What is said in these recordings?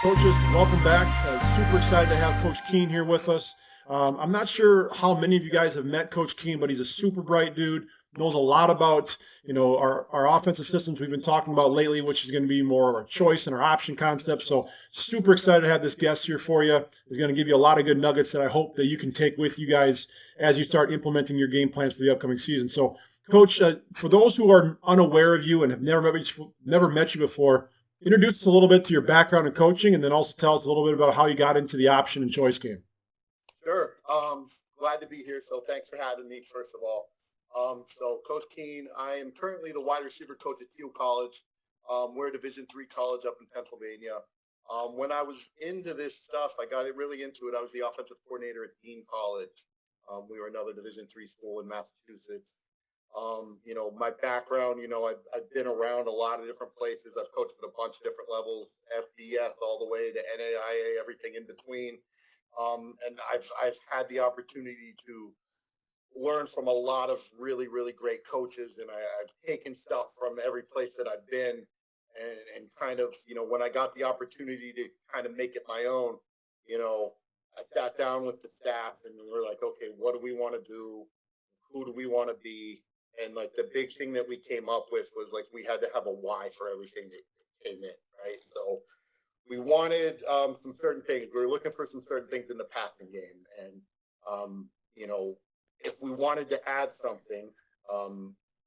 Coaches, welcome back. Super excited to have Coach Keane here with us. I'm not sure how many of you guys have met Coach Keane, but he's a super bright dude. Knows a lot about our offensive systems we've been talking about lately, which is going to be more of our choice and our option concept. So super excited to have this guest here for you. He's going to give you a lot of good nuggets that I hope that you can take with you guys as you start implementing your game plans for the upcoming season. So, Coach, for those who are unaware of you and have never met you before, introduce us a little bit to your background in coaching, and then also tell us a little bit about how you got into the option and choice game. Sure. Glad to be here. So thanks for having me, first of all. So Coach Keane, I am currently the wide receiver coach at Thiel College. We're a Division III college up in Pennsylvania. When I was into this stuff, I got it really into it. I was the offensive coordinator at Dean College. We were another Division III school in Massachusetts. My background, I've been around a lot of different places. I've coached at a bunch of different levels, FBS all the way to NAIA, everything in between. And I've had the opportunity to learn from a lot of really, really great coaches. And I've taken stuff from every place that I've been and kind of, when I got the opportunity to kind of make it my own, I sat down with the staff and we're like, okay, what do we want to do? Who do we want to be? And like the big thing that we came up with was like we had to have a why for everything that came in, right? So we wanted some certain things. We were looking for some certain things in the passing game, and if we wanted to add something,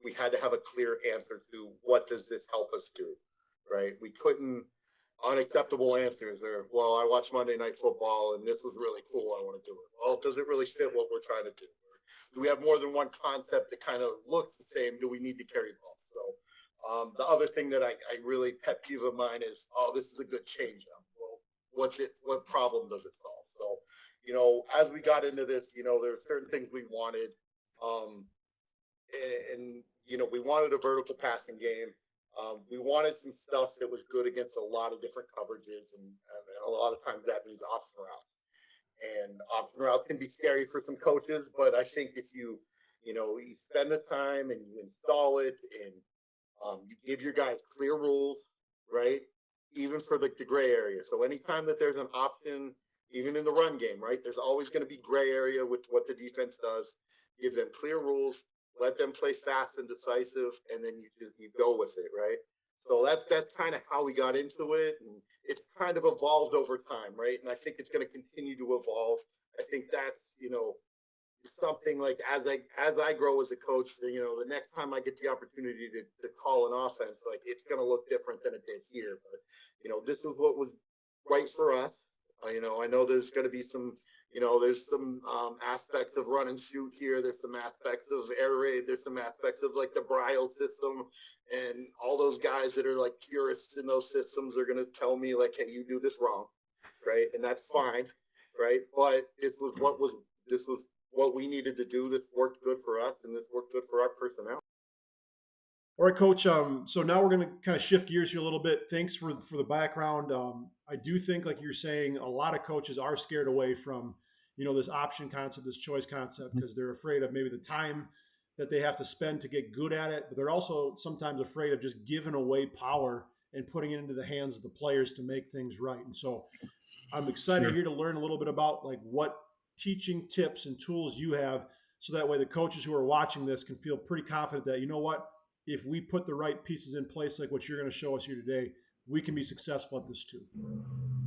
we had to have a clear answer to what does this help us do, right? We couldn't unacceptable answers or well, I watched Monday Night Football and this was really cool. I want to do it. Well, does it really fit what we're trying to do? Do we have more than one concept that kind of looks the same? Do we need to carry both? So the other thing that I really pet peeve of mine is, oh, this is a good change up. Well, what's it? What problem does it solve? So, as we got into this, there are certain things we wanted, and we wanted a vertical passing game. We wanted some stuff that was good against a lot of different coverages, and a lot of times that means option routes. And option routes can be scary for some coaches, but I think if you spend the time and you install it and you give your guys clear rules, right? Even for the gray area. So anytime that there's an option, even in the run game, right? There's always going to be gray area with what the defense does. Give them clear rules, let them play fast and decisive, and then you go with it, right? So that's kind of how we got into it, and it's kind of evolved over time, right? And I think it's going to continue to evolve. I think that's something like as I grow as a coach, the next time I get the opportunity to call an offense, like it's going to look different than it did here. But this is what was right for us. I know there's going to be some. There's some aspects of run and shoot here. There's some aspects of air raid. There's some aspects of like the Brile system, and all those guys that are like purists in those systems are going to tell me like, "Hey, you do this wrong," right? And that's fine, right? But this was what we needed to do. This worked good for us, and this worked good for our personnel. All right, Coach. So now we're going to kind of shift gears here a little bit. Thanks for the background. I do think, like you're saying, a lot of coaches are scared away from this option concept, this choice concept, because they're afraid of maybe the time that they have to spend to get good at it. But they're also sometimes afraid of just giving away power and putting it into the hands of the players to make things right. And so I'm excited Sure. here to learn a little bit about like what teaching tips and tools you have, so that way the coaches who are watching this can feel pretty confident that if we put the right pieces in place, like what you're going to show us here today, we can be successful at this too.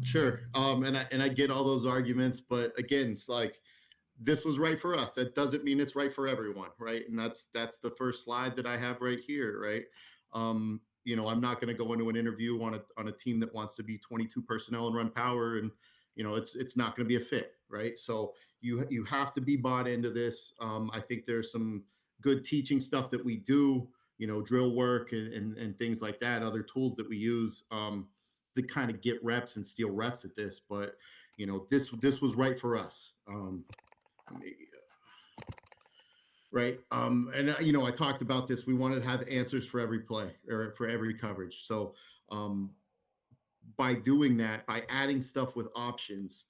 Sure. And I get all those arguments, but again, it's like this was right for us. That doesn't mean it's right for everyone, right? And that's the first slide that I have right here, right? I'm not going to go into an interview on a team that wants to be 22 personnel and run power, and it's not going to be a fit, right? So you have to be bought into this. I think there's some good teaching stuff that we do, drill work and things like that, other tools that we use to kind of get reps and steal reps at this. But, this was right for us. Right. I talked about this. We wanted to have answers for every play or for every coverage. So by doing that, by adding stuff with options,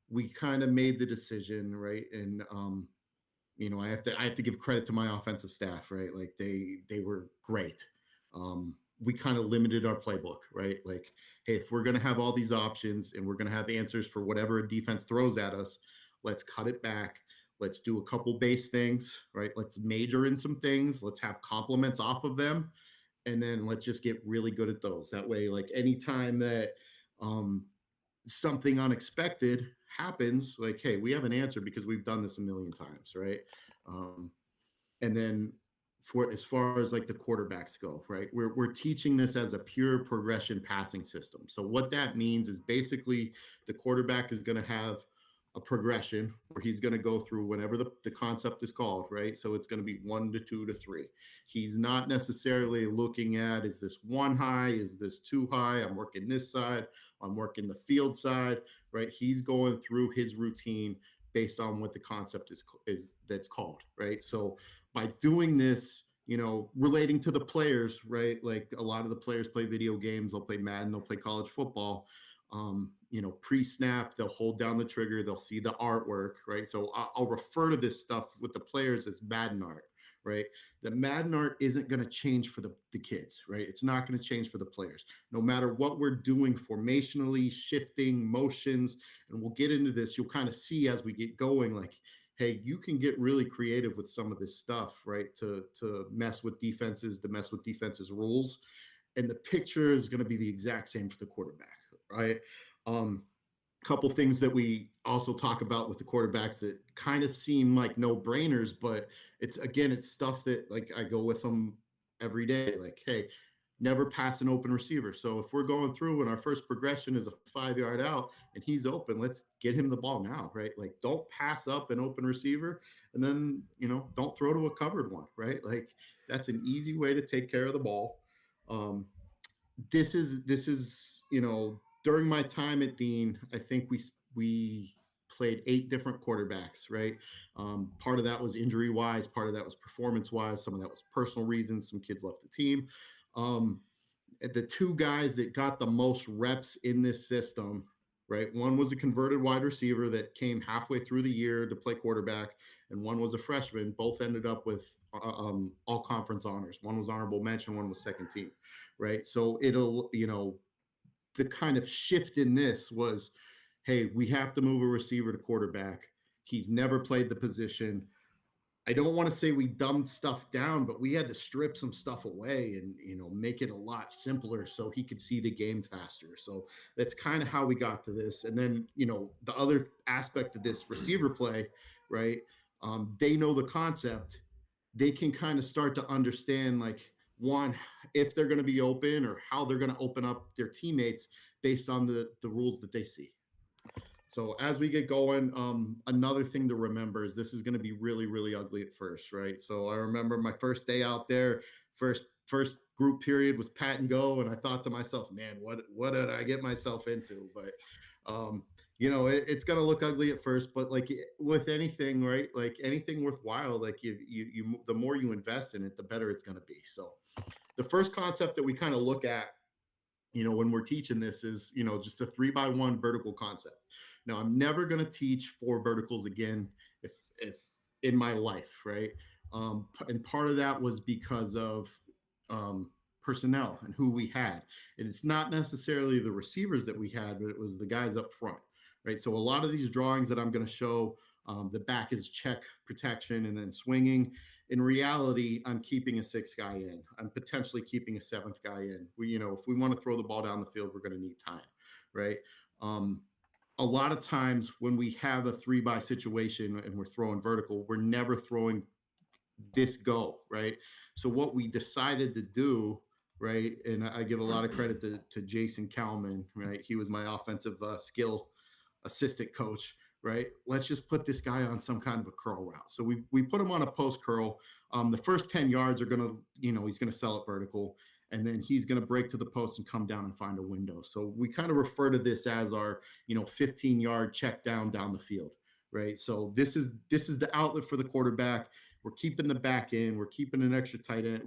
we kind of made the decision, right? And I have to give credit to my offensive staff, right? Like they were great. we kind of limited our playbook, right? Like, hey, if we're going to have all these options and we're going to have answers for whatever a defense throws at us, let's cut it back. Let's do a couple base things, right? Let's major in some things. Let's have compliments off of them. And then let's just get really good at those. That way, like anytime that something unexpected happens, like, hey, we have an answer because we've done this a million times, right? Um, and then for as far as like the quarterbacks go, right? We're teaching this as a pure progression passing system. So what that means is basically the quarterback is going to have a progression where he's going to go through whenever the concept is called, right? So it's going to be 1 to 2 to 3. He's not necessarily looking at, is this 1 high? Is this 2 high? I'm working this side. I'm working the field side, right? He's going through his routine based on what the concept is that's called, right? So by doing this, relating to the players, right? Like a lot of the players play video games, they'll play Madden, they'll play college football. Pre-snap, they'll hold down the trigger, they'll see the artwork, right? So I'll refer to this stuff with the players as Madden art, right? The Madden art isn't going to change for the kids, right? It's not going to change for the players. No matter what we're doing formationally, shifting, motions, and we'll get into this, you'll kind of see as we get going, like, hey, you can get really creative with some of this stuff, right? To mess with defenses, to mess with defenses rules. And the picture is going to be the exact same for the quarterback, right? Couple things that we also talk about with the quarterbacks that kind of seem like no brainers, but it's stuff that like I go with them every day. Like, hey, never pass an open receiver. So if we're going through and our first progression is a 5-yard out and he's open, let's get him the ball now, right? Like, don't pass up an open receiver and then, don't throw to a covered one, right? Like, that's an easy way to take care of the ball. This is during my time at Dean, I think we played 8 different quarterbacks, right? Part of that was injury wise, part of that was performance wise, some of that was personal reasons, some kids left the team. The 2 guys that got the most reps in this system, right? One was a converted wide receiver that came halfway through the year to play quarterback, and one was a freshman. Both ended up with all conference honors. One was honorable mention, one was second team, right? So it'll, the kind of shift in this was, hey, we have to move a receiver to quarterback. He's never played the position. I don't want to say we dumbed stuff down, but we had to strip some stuff away and, make it a lot simpler so he could see the game faster. So that's kind of how we got to this. And then, the other aspect of this receiver play, right? They know the concept. They can kind of start to understand, like, one, if they're going to be open or how they're going to open up their teammates based on the rules that they see. So as we get going, another thing to remember is this is going to be really, really ugly at first, right? So I remember my first day out there, first group period was pat and go, and I thought to myself, man, what did I get myself into? But it's going to look ugly at first, but like with anything, right? Like anything worthwhile, like you the more you invest in it, the better it's going to be. So the first concept that we kind of look at, when we're teaching this is, just a 3x1 vertical concept. Now, I'm never going to teach 4 verticals again if in my life, right? And part of that was because of personnel and who we had. And it's not necessarily the receivers that we had, but it was the guys up front, right? So a lot of these drawings that I'm going to show, the back is check protection and then swinging. In reality, I'm keeping a 6th guy in. I'm potentially keeping a 7th guy in. If we want to throw the ball down the field, we're going to need time, right? A lot of times when we have a 3-by situation and we're throwing vertical, we're never throwing this go, right? So what we decided to do, right, and I give a lot of credit to Jason Kalman, right? He was my offensive skill assistant coach, right? Let's just put this guy on some kind of a curl route. So we put him on a post curl. The first 10 yards are going to, he's going to sell it vertical. And then he's going to break to the post and come down and find a window. So we kind of refer to this as our, 15-yard check down the field, right? So this is the outlet for the quarterback. We're keeping the back in. We're keeping an extra tight end.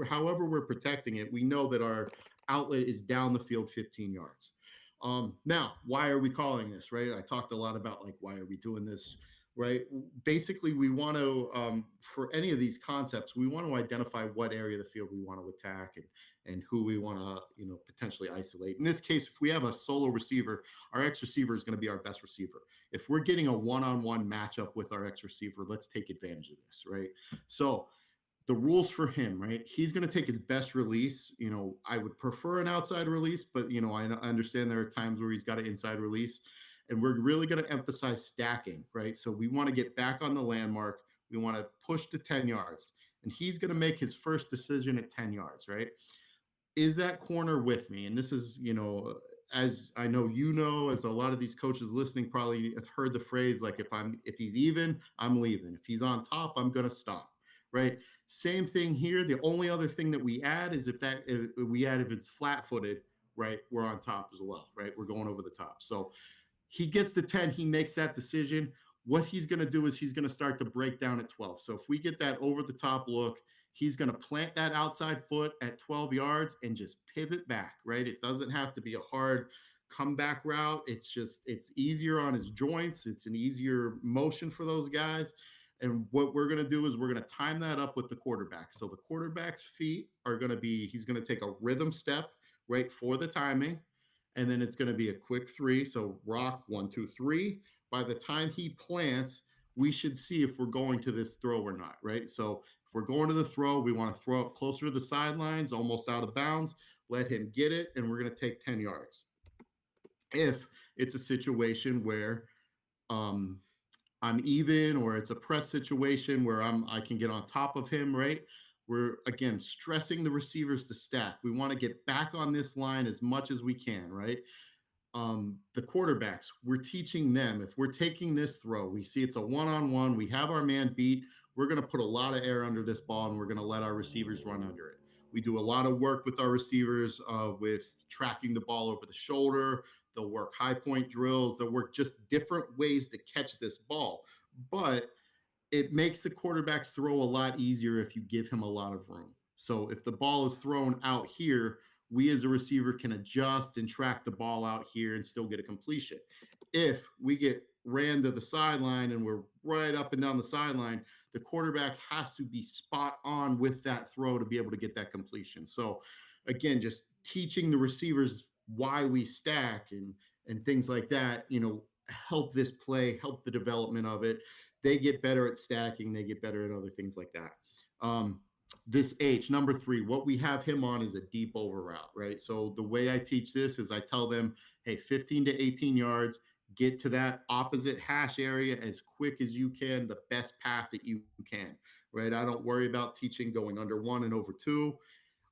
However we're protecting it, we know that our outlet is down the field 15 yards. Now, why are we calling this, right? I talked a lot about, like, why are we doing this? right? Basically, we want to, for any of these concepts, we want to identify what area of the field we want to attack and who we want to, potentially isolate. In this case, if we have a solo receiver, our X receiver is going to be our best receiver. If we're getting a one-on-one matchup with our X receiver, let's take advantage of this, right? So the rules for him, right? He's going to take his best release. I would prefer an outside release, but I understand there are times where he's got an inside release, and we're really going to emphasize stacking, right? So we want to get back on the landmark. We want to push to 10 yards, and he's going to make his first decision at 10 yards, right? Is that corner with me? And this is, as I know, as a lot of these coaches listening probably have heard the phrase, like, if he's even, I'm leaving. If he's on top, I'm going to stop, right? Same thing here. The only other thing that we add is if it's flat footed, right, we're on top as well, right? We're going over the top. So he gets to 10, he makes that decision. What he's going to do is he's going to start to break down at 12. So if we get that over the top look, he's going to plant that outside foot at 12 yards and just pivot back, right? It doesn't have to be a hard comeback route. It's easier on his joints. It's an easier motion for those guys. And what we're going to do is we're going to time that up with the quarterback. So the quarterback's feet are going to be, he's going to take a rhythm step, right, for the timing. And then it's going to be a quick 3. So rock 1, 2, 3. By the time he plants, we should see if we're going to this throw or not, right? So if we're going to the throw, we want to throw it closer to the sidelines, almost out of bounds, let him get it, and we're going to take 10 yards. If it's a situation where I'm even, or it's a press situation where I can get on top of him, right? We're, again, stressing the receivers to stack. We want to get back on this line as much as we can, right? The quarterbacks, we're teaching them, if we're taking this throw, we see it's a one-on-one, we have our man beat, we're going to put a lot of air under this ball, and we're going to let our receivers run under it. We do a lot of work with our receivers with tracking the ball over the shoulder. They'll work high point drills. They'll work just different ways to catch this ball. But it makes the quarterback's throw a lot easier if you give him a lot of room. So if the ball is thrown out here, we as a receiver can adjust and track the ball out here and still get a completion. If we get ran to the sideline and we're right up and down the sideline, the quarterback has to be spot on with that throw to be able to get that completion. So again, just teaching the receivers why we stack and things like that, help this play, help the development of it. They get better at stacking. They get better at other things like that. This H, number 3, what we have him on is a deep over route, right? So the way I teach this is I tell them, hey, 15 to 18 yards, get to that opposite hash area as quick as you can, the best path that you can, right? I don't worry about teaching going under 1 and over 2.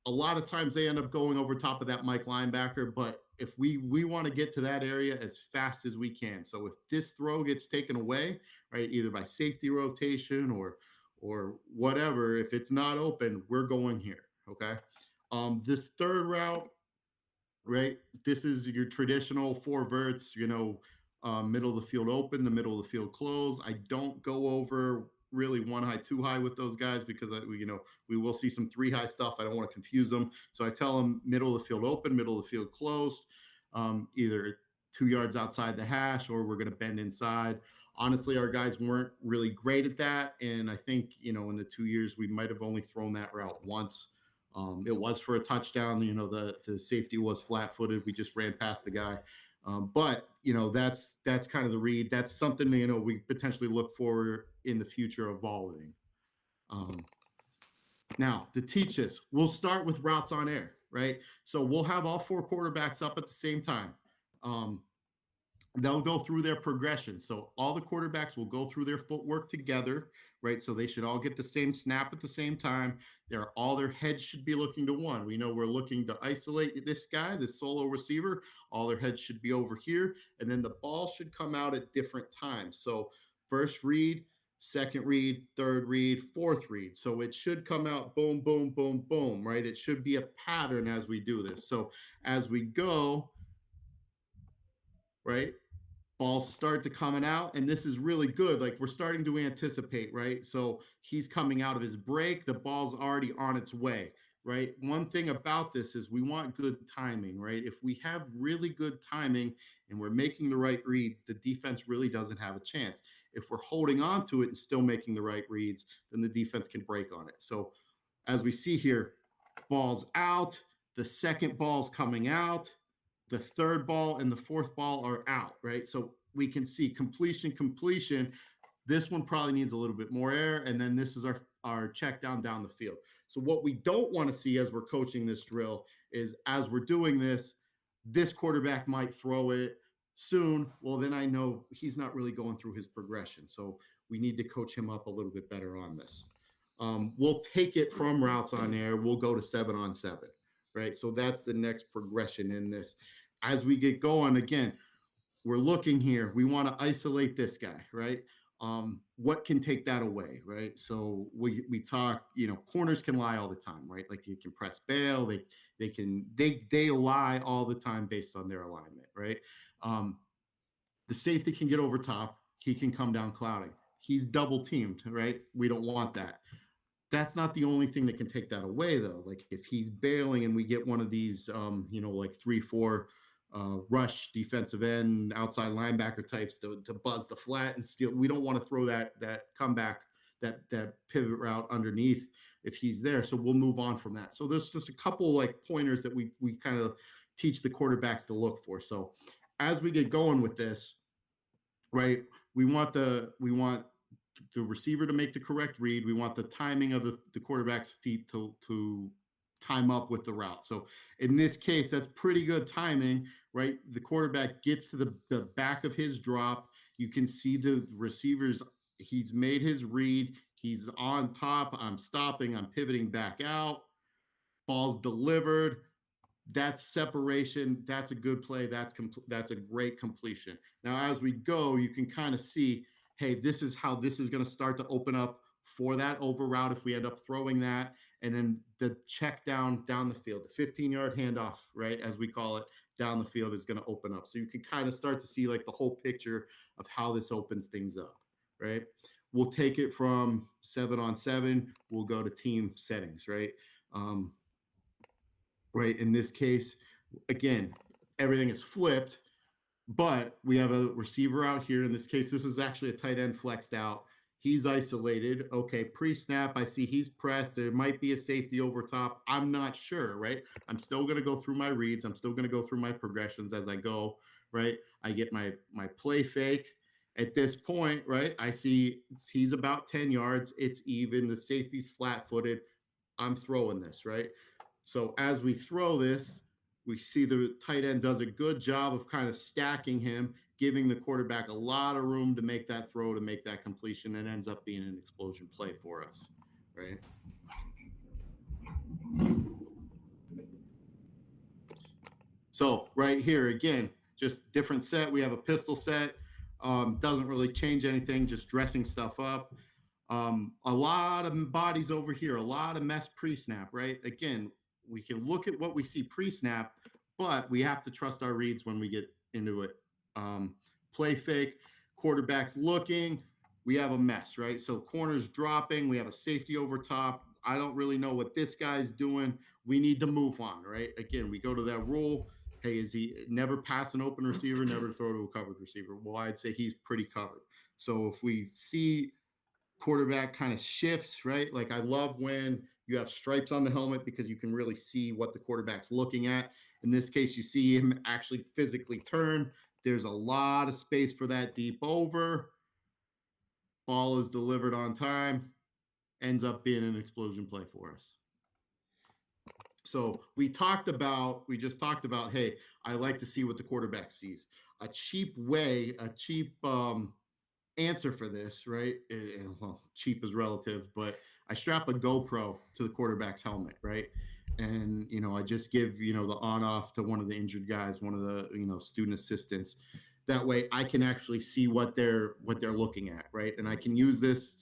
A lot of times they end up going over top of that Mike linebacker, but if we want to get to that area as fast as we can. So if this throw gets taken away, right, either by safety rotation or whatever, if it's not open, we're going here, okay? This third route, right, this is your traditional 4 verts, middle of the field open, the middle of the field close. I don't go over really 1 high, 2 high with those guys because we will see some 3 high stuff. I don't want to confuse them. So I tell them middle of the field open, middle of the field closed, either 2 yards outside the hash, or we're going to bend inside. Honestly, our guys weren't really great at that. And I think, in the 2 years, we might have only thrown that route once. It was for a touchdown. The safety was flat footed. We just ran past the guy. But that's kind of the read. That's something, we potentially look for in the future evolving. Now to teach this, we'll start with routes on air, right? So we'll have all 4 quarterbacks up at the same time. They'll go through their progression. So all the quarterbacks will go through their footwork together, right? So they should all get the same snap at the same time. All their heads should be looking to 1. We know we're looking to isolate this guy, this solo receiver. All their heads should be over here. And then the ball should come out at different times. So first read, second read, third read, fourth read. So it should come out boom, boom, boom, boom, right? It should be a pattern as we do this. So as we go, right, balls start to coming out, and this is really good. Like, we're starting to anticipate, right? So he's coming out of his break. The ball's already on its way, right? One thing about this is we want good timing, right? If we have really good timing and we're making the right reads, the defense really doesn't have a chance. If we're holding on to it and still making the right reads, then the defense can break on it. So as we see here, ball's out, the second ball's coming out, the third ball and the fourth ball are out, right? So we can see completion, completion. This one probably needs a little bit more air. And then this is our check down the field. So what we don't want to see as we're coaching this drill is as we're doing this quarterback might throw it soon. Well, then I know he's not really going through his progression. So we need to coach him up a little bit better on this. We'll take it from routes on air. We'll go to 7-on-7, right? So that's the next progression in this. As we get going, again, we're looking here. We want to isolate this guy, right? What can take that away, right? So we talk, corners can lie all the time, right? Like you can press bail, they lie all the time based on their alignment, right? The safety can get over top, he can come down clouding. He's double teamed, right? We don't want that. That's not the only thing that can take that away, though. Like if he's bailing and we get one of these, like 3-4 rush defensive end, outside linebacker types to buzz the flat and steal. We don't want to throw that comeback, that pivot route underneath if he's there. So we'll move on from that. So there's just a couple like pointers that we kind of teach the quarterbacks to look for. So as we get going with this, right, we want the receiver to make the correct read. We want the timing of the quarterback's feet to time up with the route. So in this case, that's pretty good timing, right? The quarterback gets to the back of his drop. You can see the receivers, he's made his read. He's on top. I'm stopping. I'm pivoting back out. Ball's delivered. That's separation. That's a good play. That's a great completion. Now, as we go, you can kind of see, hey, this is how this is going to start to open up for that over route if we end up throwing that. And then the check down the field, the 15-yard handoff, right, as we call it, down the field is going to open up. So you can kind of start to see like the whole picture of how this opens things up, right? We'll take it from 7-on-7. We'll go to team settings, right? Right. In this case, again, everything is flipped, but we have a receiver out here. In this case, this is actually a tight end flexed out. He's isolated. Okay, pre-snap, I see he's pressed. There might be a safety over top. I'm not sure, right? I'm still going to go through my reads. I'm still going to go through my progressions as I go, right? I get my play fake. At this point, right, I see he's about 10 yards. It's even. The safety's flat-footed. I'm throwing this, right? So as we throw this, we see the tight end does a good job of kind of stacking him, giving the quarterback a lot of room to make that throw, to make that completion, and ends up being an explosion play for us, right? So right here, again, just different set. We have a pistol set. Doesn't really change anything, just dressing stuff up. A lot of bodies over here, a lot of mess pre-snap, right? Again, we can look at what we see pre-snap, but we have to trust our reads when we get into it. Play fake, quarterback's looking, we have a mess, right? So corners dropping, we have a safety over top. I don't really know what this guy's doing. We need to move on, right? Again, we go to that rule. Hey, is he never pass an open receiver, never throw to a covered receiver? Well, I'd say he's pretty covered. So if we see quarterback kind of shifts, right? Like I love when you have stripes on the helmet because you can really see what the quarterback's looking at. In this case, you see him actually physically turn. There's a lot of space for that deep over. Ball is delivered on time. Ends up being an explosion play for us. So we just talked about, hey, I like to see what the quarterback sees. A cheap answer for this, right? And, well, cheap is relative, but I strap a GoPro to the quarterback's helmet, right? And, I just give, the on off to one of the injured guys, one of the, student assistants. That way I can actually see what they're looking at, right? And I can use this,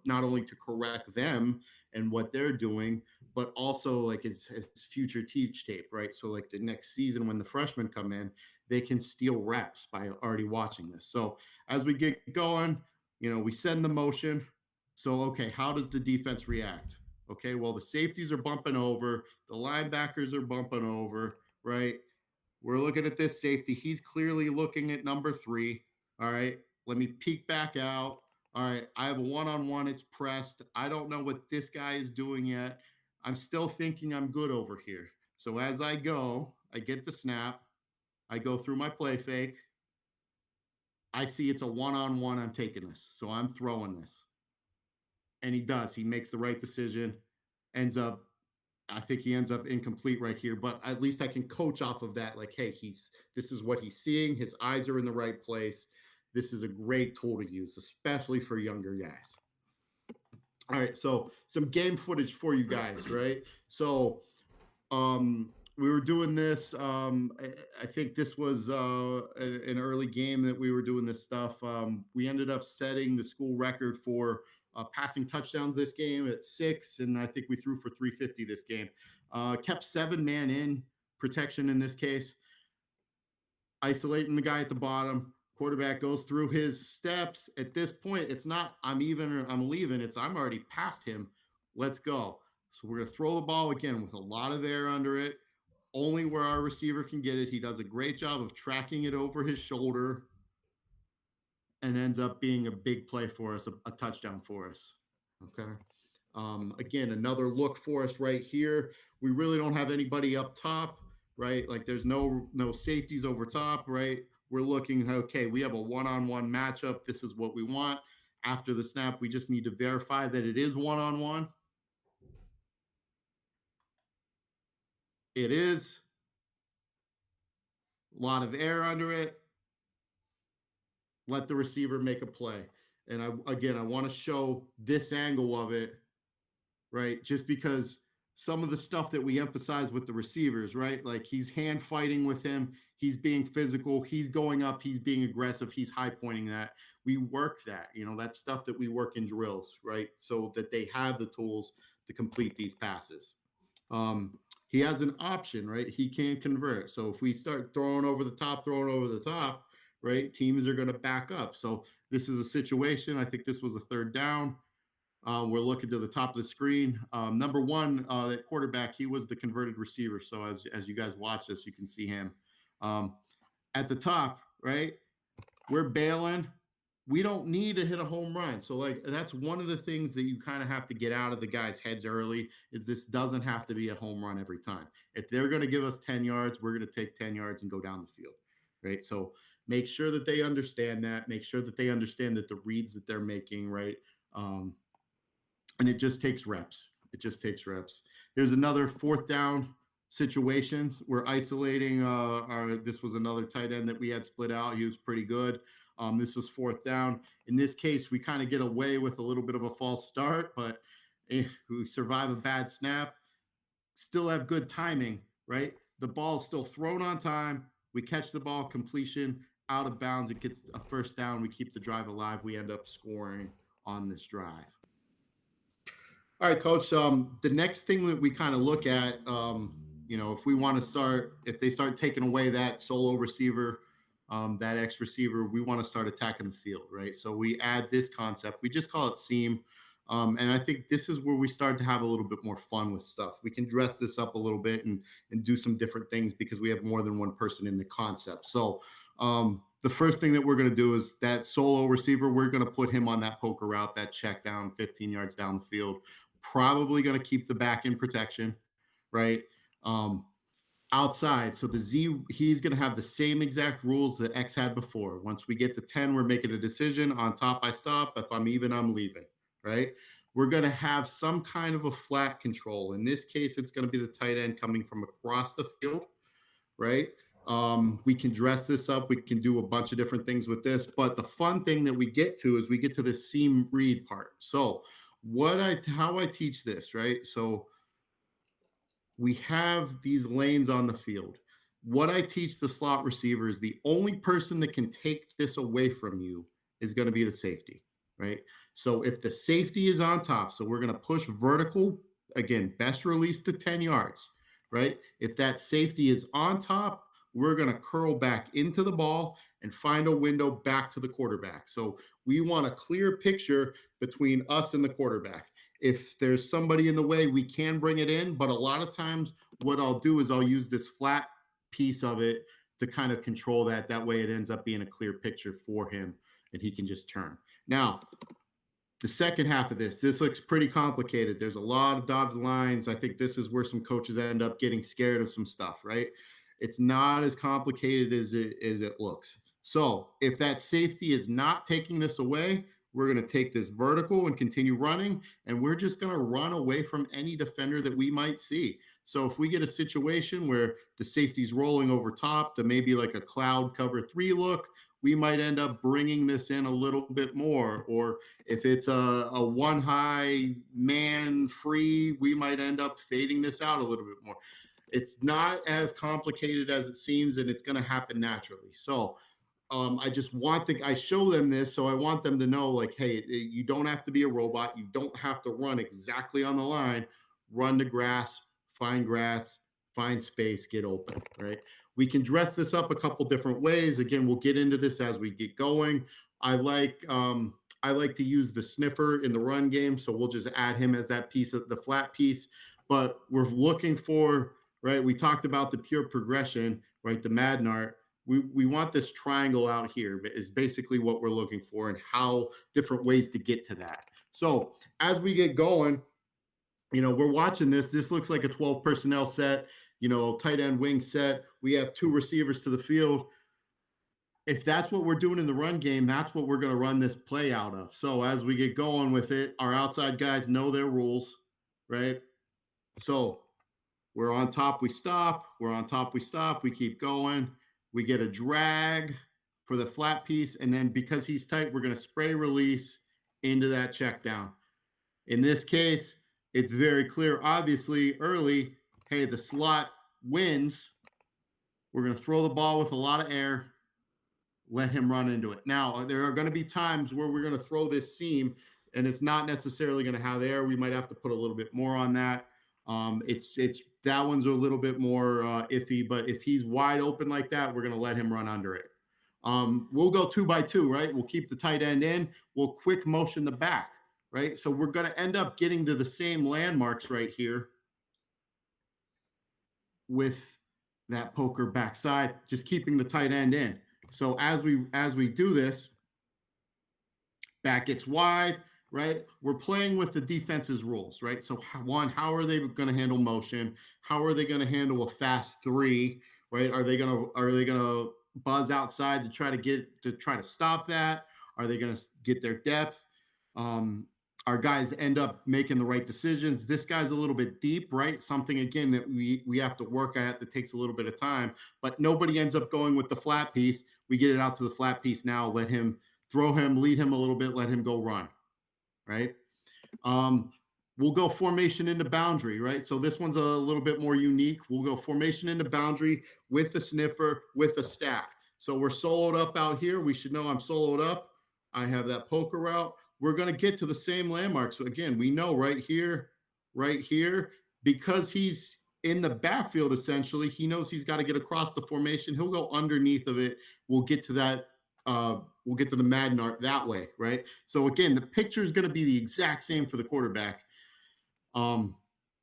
not only to correct them and what they're doing, but also like as future teach tape, right? So like the next season when the freshmen come in, they can steal reps by already watching this. So as we get going, we send the motion. So, okay, how does the defense react? Okay, well, the safeties are bumping over, the linebackers are bumping over, right? We're looking at this safety. He's clearly looking at number 3. All right, let me peek back out. All right, I have a one-on-one. It's pressed. I don't know what this guy is doing yet. I'm still thinking I'm good over here. So as I go, I get the snap. I go through my play fake. I see it's a one-on-one. I'm taking this. So I'm throwing this. And he does. He makes the right decision. Ends up, I think he ends up incomplete right here, but at least I can coach off of that. Like, hey, this is what he's seeing. His eyes are in the right place. This is a great tool to use, especially for younger guys. All right, so some game footage for you guys, right? So we were doing this. I think this was an early game that we were doing this stuff. We ended up setting the school record for passing touchdowns this game at 6, and I think we threw for 350 this game. Kept 7-man in protection in this case, isolating the guy at the bottom. Quarterback goes through his steps. At this point, it's not I'm even or I'm leaving. It's I'm already past him. Let's go. So we're going to throw the ball again with a lot of air under it, only where our receiver can get it. He does a great job of tracking it over his shoulder and ends up being a big play for us, a touchdown for us. Okay. Again, another look for us right here. We really don't have anybody up top, right? Like there's no safeties over top, right? We're looking, okay, we have a one-on-one matchup. This is what we want. After the snap, we just need to verify that it is one-on-one. It is. A lot of air under it. Let the receiver make a play. And I want to show this angle of it, right? Just because some of the stuff that we emphasize with the receivers, right? Like he's hand fighting with him, he's being physical, he's going up, he's being aggressive, he's high pointing that. We work that, that's stuff that we work in drills, right? So that they have the tools to complete these passes. He has an option, right? He can convert. So if we start throwing over the top, right, teams are going to back up. So this is a situation. I think this was a 3rd down. We're looking to the top of the screen. Number 1, that quarterback, he was the converted receiver. So as you guys watch this, you can see him at the top, right? We're bailing. We don't need to hit a home run. So like that's one of the things that you kind of have to get out of the guys' heads early is this doesn't have to be a home run every time. If they're going to give us 10 yards, we're going to take 10 yards and go down the field, right? So make sure that they understand that. Make sure that they understand that the reads that they're making, right? And it just takes reps. There's another 4th down situations. We're isolating this was another tight end that we had split out. He was pretty good. This was 4th down. In this case, we kind of get away with a little bit of a false start, but we survive a bad snap, still have good timing, right? The ball is still thrown on time. We catch the ball, completion, out of bounds. It gets a 1st down. We keep the drive alive. We end up scoring on this drive. All right, Coach. The next thing that we kind of look at, if they start taking away that solo receiver, that X receiver, we want to start attacking the field, right? So we add this concept. We just call it seam. And I think this is where we start to have a little bit more fun with stuff. We can dress this up a little bit and do some different things because we have more than one person in the concept. So the first thing that we're going to do is that solo receiver, we're going to put him on that poker route, that check down 15 yards down the field. Probably going to keep the back in protection, right? Outside. So the Z, he's going to have the same exact rules that X had before. Once we get to 10, we're making a decision. On top, I stop. If I'm even, I'm leaving, right? We're going to have some kind of a flat control. In this case, it's going to be the tight end coming from across the field, right? We can dress this up. We can do a bunch of different things with this. But the fun thing that we get to is we get to the seam read part. So how I teach this, right? So we have these lanes on the field. What I teach the slot receiver is the only person that can take this away from you is going to be the safety, right? So if the safety is on top, so we're going to push vertical, again, best release to 10 yards, right? If that safety is on top, we're going to curl back into the ball and find a window back to the quarterback. So we want a clear picture between us and the quarterback. If there's somebody in the way, we can bring it in. But a lot of times, what I'll do is I'll use this flat piece of it to kind of control that. That way, it ends up being a clear picture for him, and he can just turn. Now, the second half of this looks pretty complicated. There's a lot of dotted lines. I think this is where some coaches end up getting scared of some stuff, right? It's not as complicated as it looks. So if that safety is not taking this away, we're going to take this vertical and continue running, and we're just going to run away from any defender that we might see. So if we get a situation where the safety's rolling over top, that maybe like a cloud cover 3 look, we might end up bringing this in a little bit more. Or if it's a one high man free, we might end up fading this out a little bit more. It's not as complicated as it seems, and it's going to happen naturally. So I just I show them this, so I want them to know, like, hey, you don't have to be a robot. You don't have to run exactly on the line. Run the grass, find space, get open, right? We can dress this up a couple different ways. Again, we'll get into this as we get going. I like to use the sniffer in the run game, so we'll just add him as that piece of the flat piece. But we're looking for, right? We talked about the pure progression, right? The Madnart. We want this triangle out here is basically what we're looking for, and how different ways to get to that. So as we get going, we're watching this. This looks like a 12 personnel set, tight end wing set. We have 2 receivers to the field. If that's what we're doing in the run game, that's what we're going to run this play out of. So as we get going with it, our outside guys know their rules, right? So we're on top, we stop. We're on top, we stop. We keep going. We get a drag for the flat piece, and then because he's tight, we're going to spray release into that check down. In this case, it's very clear, obviously, early, hey, the slot wins. We're going to throw the ball with a lot of air, let him run into it. Now, there are going to be times where we're going to throw this seam, and it's not necessarily going to have air. We might have to put a little bit more on that. It's that one's a little bit more iffy, but if he's wide open like that, we're going to let him run under it. We'll go 2 by 2, right? We'll keep the tight end in. We'll quick motion the back, right? So we're going to end up getting to the same landmarks right here with that poker backside, just keeping the tight end in. So as we do this, back gets wide, right? We're playing with the defense's rules, right? So how are they going to handle motion? How are they going to handle a fast 3, right? Are they going to buzz outside to try to stop that? Are they going to get their depth? Our guys end up making the right decisions. This guy's a little bit deep, right? Something, again, that we have to work at that takes a little bit of time, but nobody ends up going with the flat piece. We get it out to the flat piece now, let him throw him, lead him a little bit, let him go run, right? We'll go formation into boundary, right? So this one's a little bit more unique. We'll go formation into boundary with the sniffer, with a stack. So we're soloed up out here. We should know I'm soloed up. I have that poker route. We're going to get to the same landmark. So again, we know right here, because he's in the backfield, essentially, he knows he's got to get across the formation. He'll go underneath of it. We'll get to that. We'll get to the Madnart that way, right? So again, the picture is going to be the exact same for the quarterback.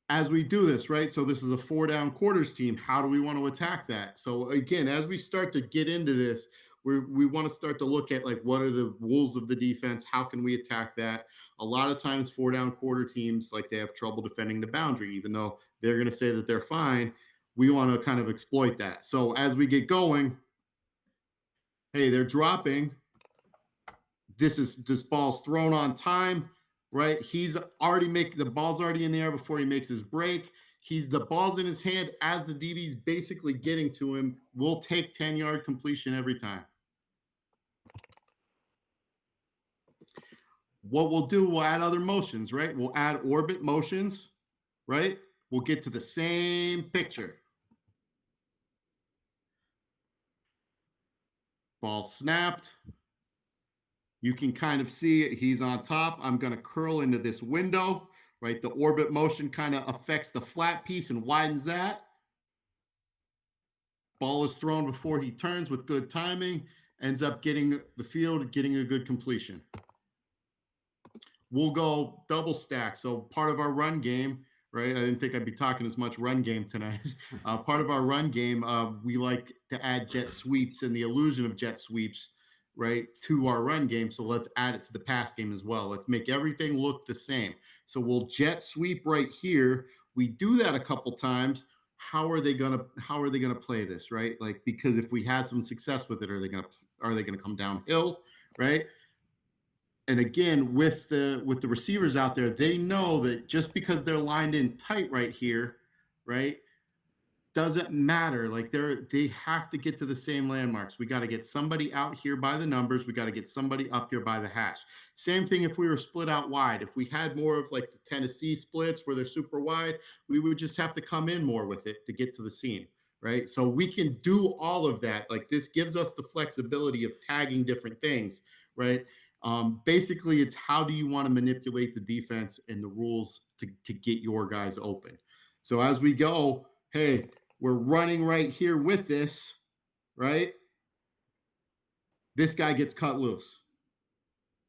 As we do this, right? So this is a 4 down quarters team. How do we want to attack that? So again, as we start to get into this, we want to start to look at, like, what are the rules of the defense? How can we attack that? A lot of times 4 down quarter teams, like, they have trouble defending the boundary, even though they're going to say that they're fine. We want to kind of exploit that. So as we get going, hey, they're dropping. This ball's thrown on time, right? He's already the ball's already in the air before he makes his break. The ball's in his hand as the DB's basically getting to him. We'll take 10-yard completion every time. What we'll do, we'll add other motions, right? We'll add orbit motions, right? We'll get to the same picture. Ball snapped. You can kind of see it. He's on top. I'm going to curl into this window, right? The orbit motion kind of affects the flat piece and widens that. Ball is thrown before he turns with good timing, ends up getting the field, getting a good completion. we'll go double stack. So part of our run game, right? I didn't think I'd be talking as much run game tonight. Part of our run game, we like to add jet sweeps and the illusion of jet sweeps, right, to our run game. So let's add it to the pass game as well. Let's make everything look the same. So we'll jet sweep right here. We do that a couple times. How are they gonna play this, right? Like, because if we have some success with it, are they gonna come downhill, right? And again, with the receivers out there, they know that just because they're lined in tight right here, right, doesn't matter. Like, they have to get to the same landmarks. We got to get somebody out here by the numbers. We got to get somebody up here by the hash. Same thing if we were split out wide. If we had more of like the Tennessee splits where they're super wide, we would just have to come in more with it to get to the seam, right? So we can do all of that. Like, this gives us the flexibility of tagging different things, right? Basically, it's how do you want to manipulate the defense and the rules to get your guys open. So as we go, hey, we're running right here with this, right? This guy gets cut loose,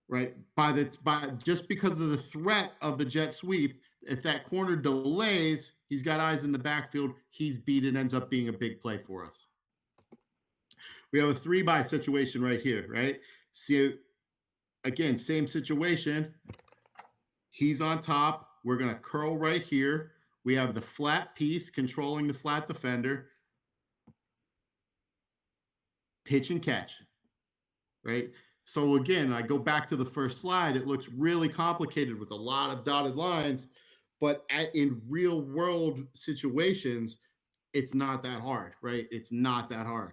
right? Just because of the threat of the jet sweep, if that corner delays, he's got eyes in the backfield, he's beat, and ends up being a big play for us. We have a 3-by situation right here, right? See, again, same situation. He's on top. We're going to curl right here. We have the flat piece controlling the flat defender. Pitch and catch, right? So again, I go back to the first slide. It looks really complicated with a lot of dotted lines, but in real world situations, it's not that hard, right? It's not that hard.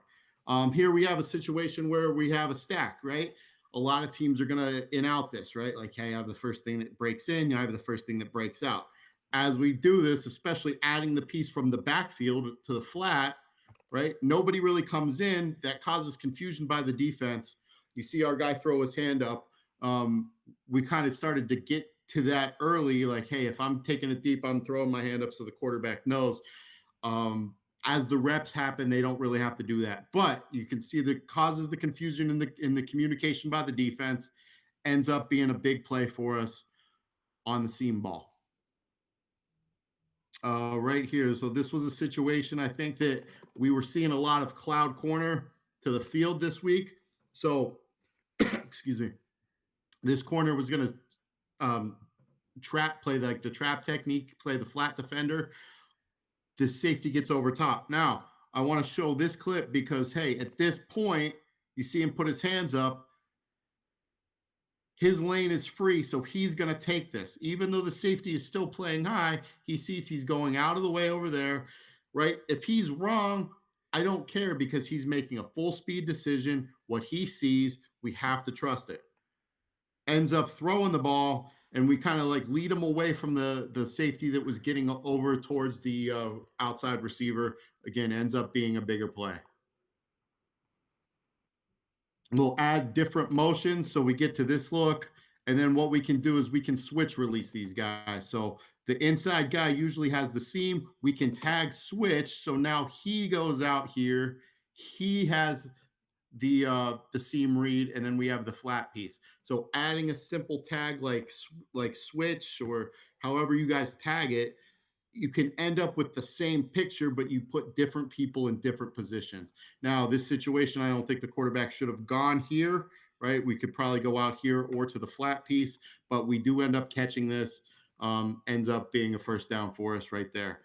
Here we have a situation where we have a stack, right? A lot of teams are going to in out this, right? Like, hey, I have the first thing that breaks in, I have the first thing that breaks out. As we do this, especially adding the piece from the backfield to the flat, right? Nobody really comes in. That causes confusion by the defense. You see our guy throw his hand up. We kind of started to get to that early, like, hey, if I'm taking it deep, I'm throwing my hand up so the quarterback knows. As the reps happen, they don't really have to do that. But you can see that causes the confusion in the communication by the defense, ends up being a big play for us on the seam ball. Right here. So this was a situation, I think, that we were seeing a lot of cloud corner to the field this week. So, excuse me, this corner was going to play like the trap technique, play the flat defender. This safety gets over top. Now, I want to show this clip because, hey, at this point, you see him put his hands up. His lane is free, so he's going to take this. Even though the safety is still playing high, he sees he's going out of the way over there, right? If he's wrong, I don't care because he's making a full speed decision. What he sees, we have to trust it. Ends up throwing the ball, and we kind of like lead him away from the safety that was getting over towards the outside receiver. Again, ends up being a bigger play. We'll add different motions so we get to this look. And then what we can do is we can switch release these guys. So the inside guy usually has the seam. We can tag switch. So now he goes out here. He has the seam read, and then we have the flat piece. So adding a simple tag like switch or however you guys tag it, you can end up with the same picture, but you put different people in different positions. Now, this situation, I don't think the quarterback should have gone here, right? We could probably go out here or to the flat piece, but we do end up catching this. Ends up being a first down for us right there.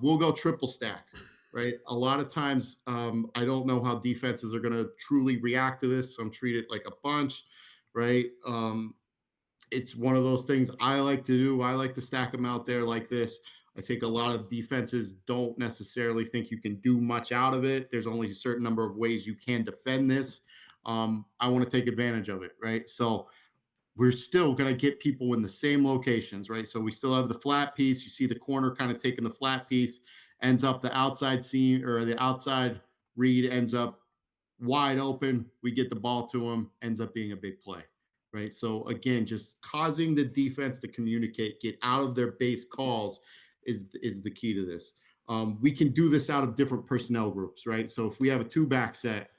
We'll go triple stack, right? A lot of times, I don't know how defenses are going to truly react to this. So I'm treated like a bunch, right? It's one of those things I like to do. I like to stack them out there like this. I think a lot of defenses don't necessarily think you can do much out of it. There's only a certain number of ways you can defend this. I want to take advantage of it, right? So we're still going to get people in the same locations, right? So we still have the flat piece. You see the corner kind of taking the flat piece, ends up the outside seam or the outside read ends up wide open. We get the ball to him, ends up being a big play, right? So again, just causing the defense to communicate, get out of their base calls is the key to this. We can do this out of different personnel groups, right? So if we have a 2-back set,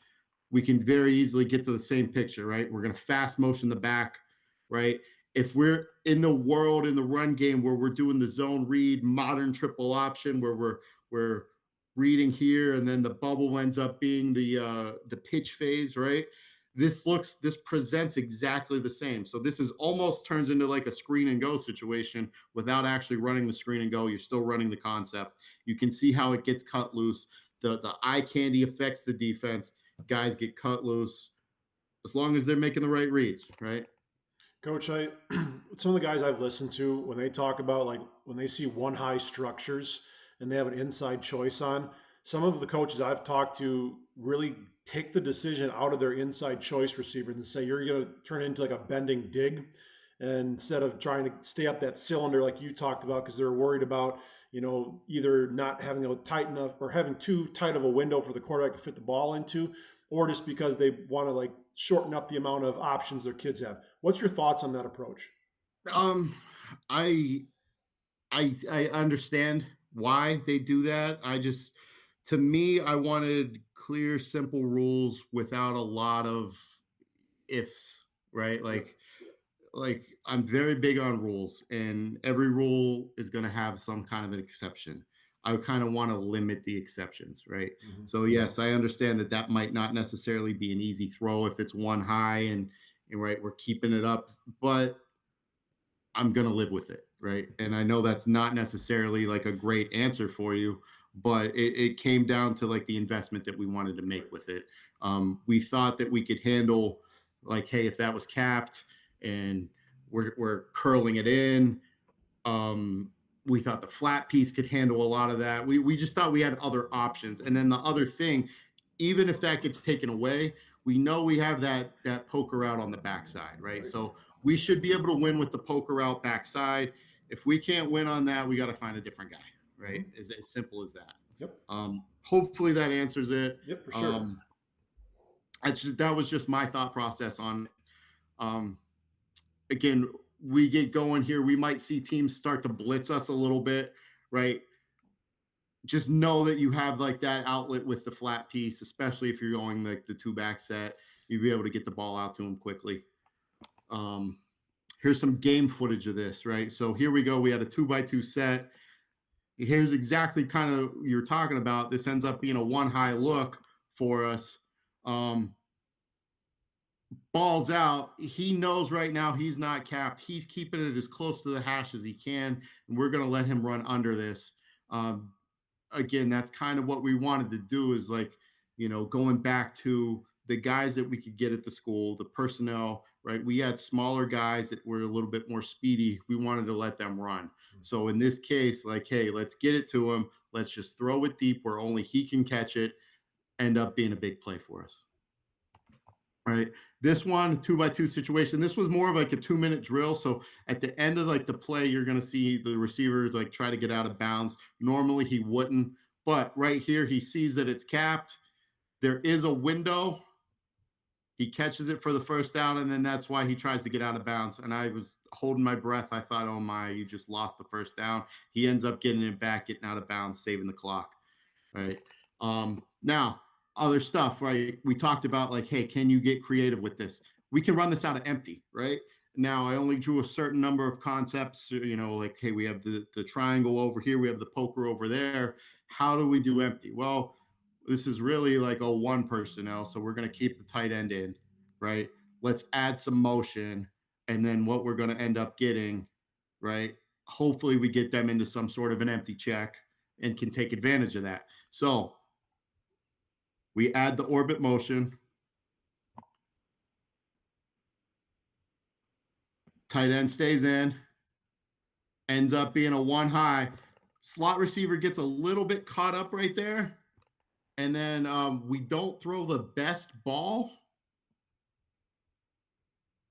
we can very easily get to the same picture, right? We're going to fast motion the back, right? If we're in the world in the run game where we're doing the zone read, modern triple option, where we're reading here, and then the bubble ends up being the pitch phase, right? This presents exactly the same. So this is almost turns into like a screen and go situation without actually running the screen and go. You're still running the concept. You can see how it gets cut loose. The eye candy affects the defense. Guys get cut loose as long as they're making the right reads, right? Coach, I some of the guys I've listened to when they talk about like when they see one high structures and they have an inside choice on, some of the coaches I've talked to really take the decision out of their inside choice receiver and say you're going to turn it into like a bending dig, and instead of trying to stay up that cylinder like you talked about because they're worried about either not having a tight enough or having too tight of a window for the quarterback to fit the ball into, or just because they want to like shorten up the amount of options their kids have. What's your thoughts on that approach? Um, I I understand why they do that. To me, I wanted clear, simple rules without a lot of ifs, right? Yep. Like I'm very big on rules, and every rule is going to have some kind of an exception. I kind of want to limit the exceptions, right? Mm-hmm. So yes, I understand that that might not necessarily be an easy throw if it's one high and right, we're keeping it up, but I'm going to live with it. Right. And I know that's not necessarily like a great answer for you, but it came down to like the investment that we wanted to make with it. We thought that we could handle, like, hey, if that was capped and we're curling it in, we thought the flat piece could handle a lot of that. We just thought we had other options. And then the other thing, even if that gets taken away, we know we have that poker out on the backside, right? So we should be able to win with the poker out backside. If we can't win on that, we got to find a different guy, right? Mm-hmm. As simple as that. Yep. Hopefully that answers it. Yep, for sure. That was just my thought process on. Um, Again, we get going here. We might see teams start to blitz us a little bit, right? Just know that you have like that outlet with the flat piece, especially if you're going like the two back set, you'll be able to get the ball out to them quickly. Um, Here's some game footage of this, right? So here we go. We had a 2x2 set. Here's exactly kind of you're talking about. This ends up being a one high look for us. Um, Balls out. He knows right now he's not capped. He's keeping it as close to the hash as he can, and we're going to let him run under this. Um, Again, that's kind of what we wanted to do is like, going back to the guys that we could get at the school, the personnel, right? We had smaller guys that were a little bit more speedy. We wanted to let them run. So in this case, like, hey, let's get it to him. Let's just throw it deep where only he can catch it, end up being a big play for us. Right. This one, 2x2 situation. This was more of like a 2-minute drill. So at the end of like the play, you're going to see the receivers like try to get out of bounds. Normally he wouldn't, but right here, he sees that it's capped. There is a window. He catches it for the first down, and then that's why he tries to get out of bounds. And I was holding my breath. I thought, oh my, you just lost the first down. He ends up getting it back, getting out of bounds, saving the clock. Right. Now, other stuff, right? We talked about like, hey, can you get creative with this? We can run this out of empty, right? Now, I only drew a certain number of concepts, like, hey, we have the triangle over here, we have the poker over there. How do we do empty? Well, this is really like a one personnel, so we're going to keep the tight end in, right? Let's add some motion, and then what we're going to end up getting, right? Hopefully, we get them into some sort of an empty check and can take advantage of that. So we add the orbit motion. Tight end stays in, ends up being a one high. Slot receiver gets a little bit caught up right there. And then we don't throw the best ball.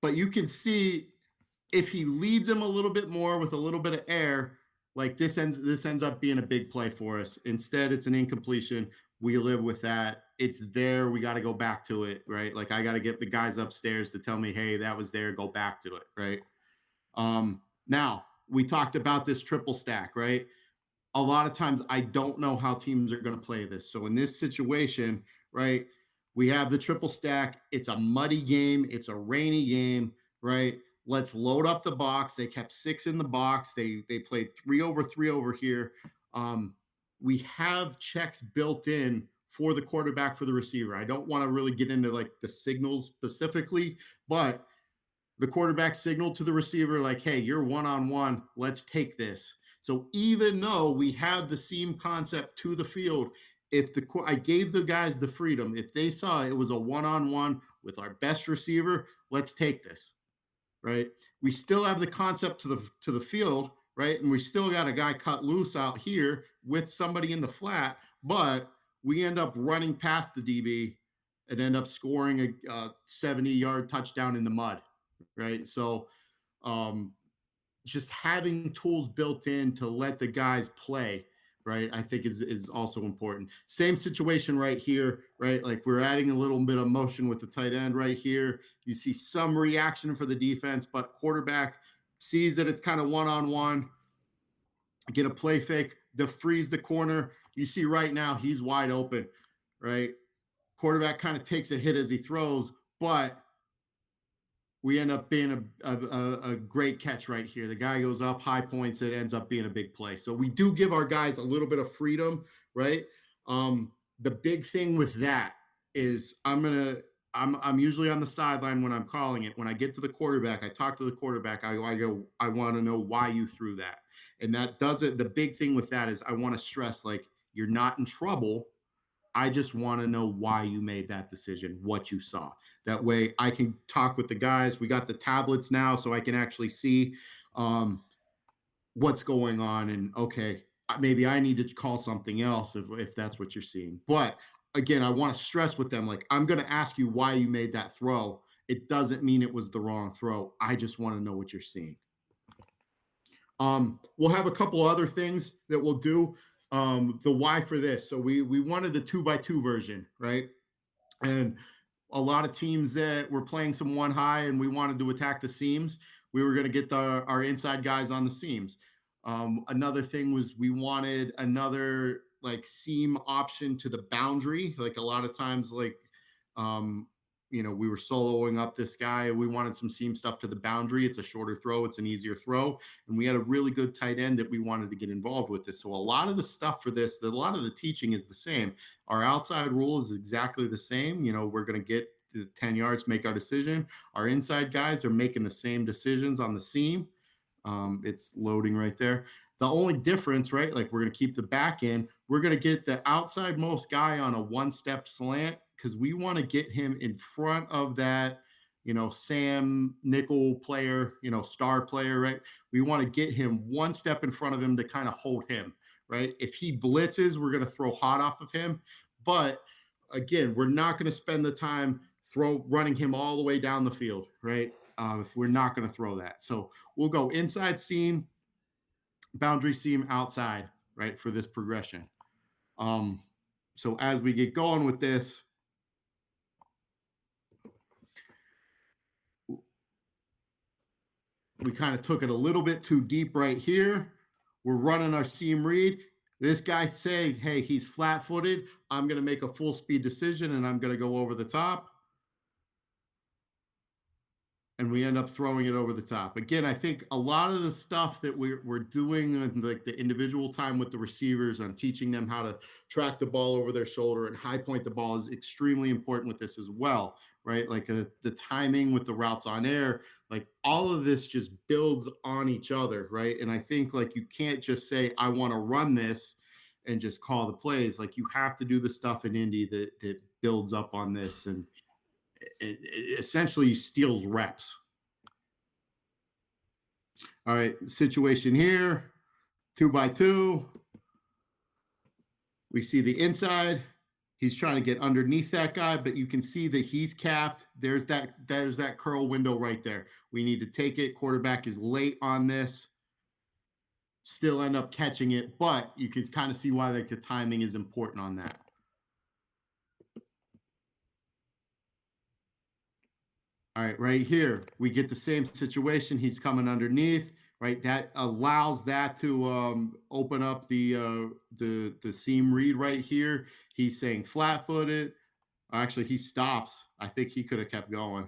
But you can see if he leads him a little bit more with a little bit of air, like this ends up being a big play for us. Instead, it's an incompletion. We live with that. It's there. We got to go back to it, right? Like I got to get the guys upstairs to tell me, hey, that was there. Go back to it, right? Now we talked about this triple stack, right? A lot of times I don't know how teams are going to play this. So in this situation, right, we have the triple stack. It's a muddy game. It's a rainy game, right? let's load up the box. They kept 6 in the box. They played 3 over here. We have checks built in for the quarterback, for the receiver. I don't want to really get into like the signals specifically, but the quarterback signaled to the receiver like, hey, you're one-on-one, let's take this. So even though we have the seam concept to the field, if I gave the guys the freedom, if they saw it was a one-on-one with our best receiver, let's take this, right? We still have the concept to the field, right? And we still got a guy cut loose out here with somebody in the flat, but we end up running past the DB and end up scoring a 70-yard touchdown in the mud, right? So just having tools built in to let the guys play, right, I think is also important. Same situation right here, right? Like we're adding a little bit of motion with the tight end right here. You see some reaction for the defense, but quarterback sees that it's kind of one-on-one, get a play fake, freeze the corner. You see right now he's wide open, right? Quarterback kind of takes a hit as he throws, but we end up being a great catch right here. The guy goes up, high points, it ends up being a big play. So we do give our guys a little bit of freedom, right? The big thing with that is I'm usually on the sideline when I'm calling it. When I get to the quarterback, I talk to the quarterback. I go, I want to know why you threw that. And that doesn't, the big thing with that is I want to stress, like, you're not in trouble. I just want to know why you made that decision, what you saw. That way I can talk with the guys. We got the tablets now, so I can actually see what's going on. And okay, maybe I need to call something else if that's what you're seeing. But again, I want to stress with them, like, I'm going to ask you why you made that throw. It doesn't mean it was the wrong throw. I just want to know what you're seeing. We'll have a couple other things that we'll do. The why for this. So we wanted a 2x2 version, right? And a lot of teams that were playing some one high and we wanted to attack the seams, we were going to get our inside guys on the seams. Another thing was we wanted another like seam option to the boundary. Like a lot of times, like, we were soloing up this guy. We wanted some seam stuff to the boundary. It's a shorter throw. It's an easier throw. And we had a really good tight end that we wanted to get involved with this. So a lot of the stuff for this, a lot of the teaching is the same. Our outside rule is exactly the same. We're going to get to 10 yards, make our decision. Our inside guys are making the same decisions on the seam. It's loading right there. The only difference, right? Like we're going to keep the back in. We're going to get the outside most guy on a one-step slant because we want to get him in front of that, Sam nickel player, star player, right? We want to get him one step in front of him to kind of hold him, right? If he blitzes, we're going to throw hot off of him. But again, we're not going to spend the time running him all the way down the field, right? If we're not going to throw that. So we'll go inside seam, boundary seam, outside, right, for this progression. So as we get going with this, we kind of took it a little bit too deep right here. We're running our seam read. This guy saying, hey, he's flat-footed. I'm going to make a full speed decision, and I'm going to go over the top. And we end up throwing it over the top. Again, I think a lot of the stuff that we're doing, like the individual time with the receivers on teaching them how to track the ball over their shoulder and high point the ball is extremely important with this as well, right? Like the timing with the routes on air, like all of this just builds on each other, right? And I think like you can't just say, I want to run this and just call the plays. Like you have to do the stuff in Indy that builds up on this, and it essentially steals reps. All right, situation here, 2x2. We see the inside. He's trying to get underneath that guy, but you can see that he's capped. There's that curl window right there. We need to take it. Quarterback is late on this. Still end up catching it, but you can kind of see why like the timing is important on that. All right, right here, we get the same situation. He's coming underneath, right? That allows that to open up the seam read right here. He's saying flat-footed. Actually, he stops. I think he could have kept going.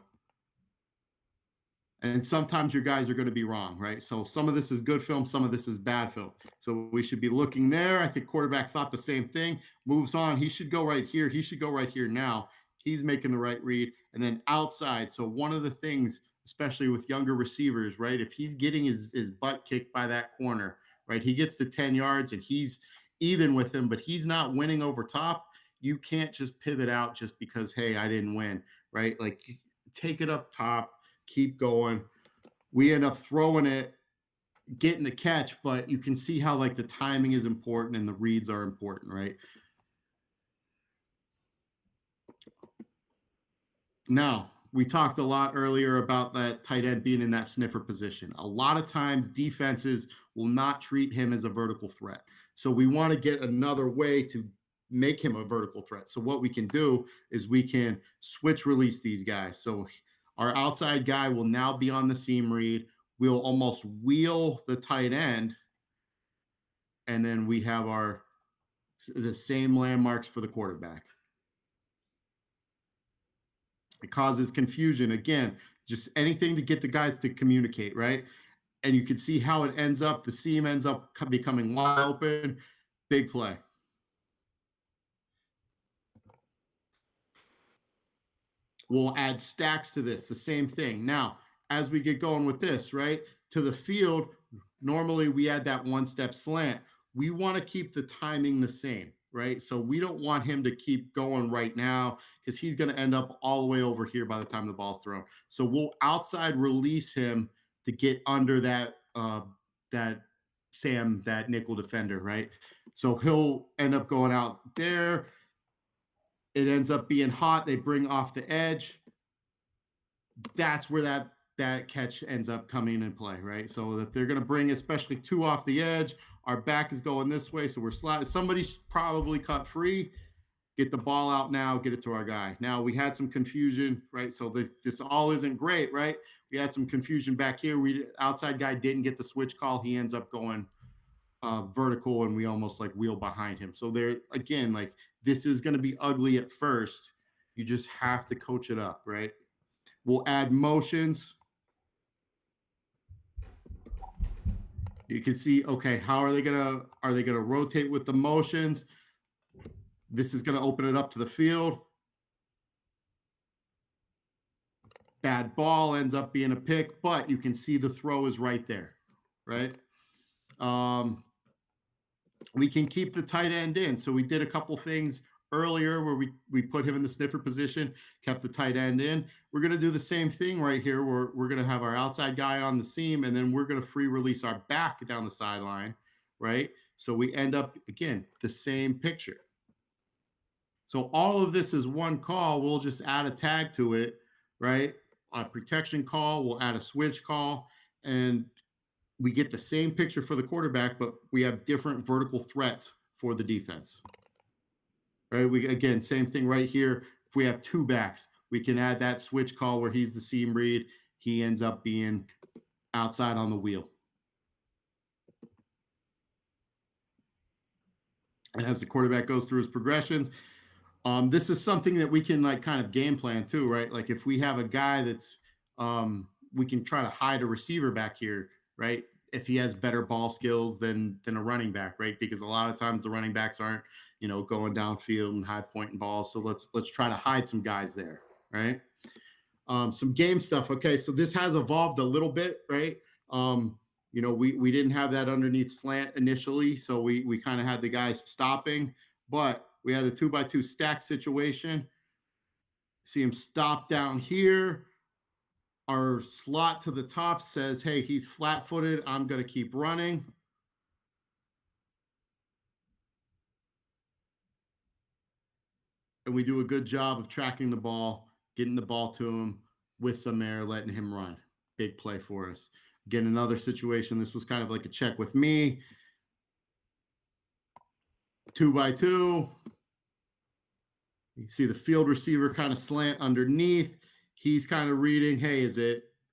And sometimes your guys are going to be wrong, right? So some of this is good film, some of this is bad film. So we should be looking there. I think quarterback thought the same thing. Moves on. He should go right here. He should go right here now. He's making the right read. And then outside. So one of the things, especially with younger receivers, right? If he's getting his butt kicked by that corner, right? He gets to 10 yards and he's even with him, but he's not winning over top. You can't just pivot out just because, hey, I didn't win, right? Like take it up top, keep going. We end up throwing it, getting the catch, but you can see how like the timing is important and the reads are important, right? Now, we talked a lot earlier about that tight end being in that sniffer position. A lot of times defenses will not treat him as a vertical threat. So we want to get another way to make him a vertical threat. So what we can do is we can switch release these guys. So our outside guy will now be on the seam read. We'll almost wheel the tight end. And then we have the same landmarks for the quarterback. It causes confusion. Again, just anything to get the guys to communicate, right? And you can see how it ends up. The seam ends up becoming wide open. Big play. We'll add stacks to this, the same thing. Now, as we get going with this, right, to the field, normally we add that one-step slant. We want to keep the timing the same, right? So we don't want him to keep going right now because he's going to end up all the way over here by the time the ball's thrown. So we'll outside release him to get under that that nickel defender, right? So he'll end up going out there. It ends up being hot. They bring off the edge. That's where that catch ends up coming in play, right? So if they're going to bring especially two off the edge, our back is going this way, so we're sliding. Somebody's probably cut free. Get the ball out now, get it to our guy. Now we had some confusion, right? So this all isn't great, right? We had some confusion back here. Outside guy didn't get the switch call. He ends up going vertical, and we almost like wheel behind him. So there again, like this is going to be ugly at first. You just have to coach it up, right? We'll add motions. You can see, okay, how are they gonna rotate with the motions? This is gonna open it up to the field. Bad ball ends up being a pick, but you can see the throw is right there, right? We can keep the tight end in. So we did a couple things earlier where we put him in the sniffer position, kept the tight end in. We're going to do the same thing right here where we're going to have our outside guy on the seam, and then we're going to free release our back down the sideline, right? So we end up, again, the same picture. So all of this is one call. We'll just add a tag to it, right? A protection call, we'll add a switch call, and we get the same picture for the quarterback, but we have different vertical threats for the defense. Right? We again, same thing right here. If we have two backs, we can add that switch call where he's the seam read. He ends up being outside on the wheel. And as the quarterback goes through his progressions, this is something that we can like kind of game plan too, right? Like if we have a guy that's we can try to hide a receiver back here, right? If he has better ball skills than a running back, right? Because a lot of times the running backs aren't, going downfield and high pointing balls. So let's try to hide some guys there, right? Some game stuff. Okay, so this has evolved a little bit, right? We didn't have that underneath slant initially, so we kind of had the guys stopping, but we had a 2x2 stack situation. See him stop down here. Our slot to the top says, hey, he's flat-footed. I'm going to keep running. And we do a good job of tracking the ball, getting the ball to him with some air, letting him run. Big play for us. Again, another situation. This was kind of like a check with me. 2x2. You see the field receiver kind of slant underneath. He's kind of reading, hey,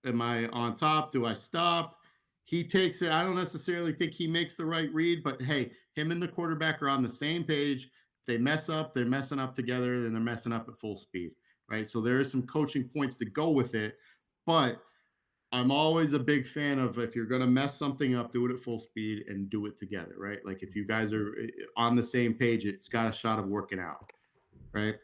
am I on top? Do I stop? He takes it. I don't necessarily think he makes the right read, but hey, him and the quarterback are on the same page. If they mess up, they're messing up together, and they're messing up at full speed, right? So there are some coaching points to go with it, but I'm always a big fan of if you're going to mess something up, do it at full speed and do it together, right? Like if you guys are on the same page, it's got a shot of working out, right?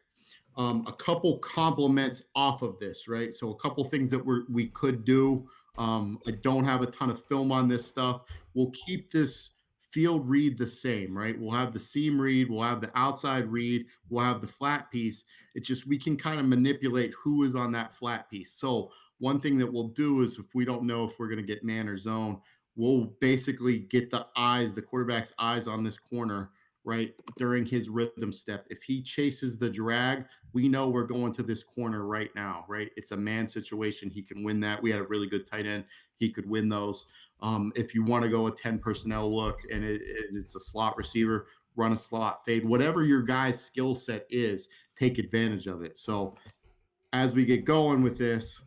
A couple compliments off of this, right? So a couple things that we could do. I don't have a ton of film on this stuff. We'll keep this field read the same, right? We'll have the seam read, we'll have the outside read, we'll have the flat piece. It's just we can kind of manipulate who is on that flat piece. So one thing that we'll do is if we don't know if we're going to get man or zone, we'll basically get the quarterback's eyes on this corner right during his rhythm step. If he chases the drag, we know we're going to this corner right now, right? It's a man situation. He can win that. We had a really good tight end. He could win those. If you want to go a 10 personnel look and it's a slot receiver, run a slot fade, whatever your guy's skill set is, take advantage of it. So as we get going with this,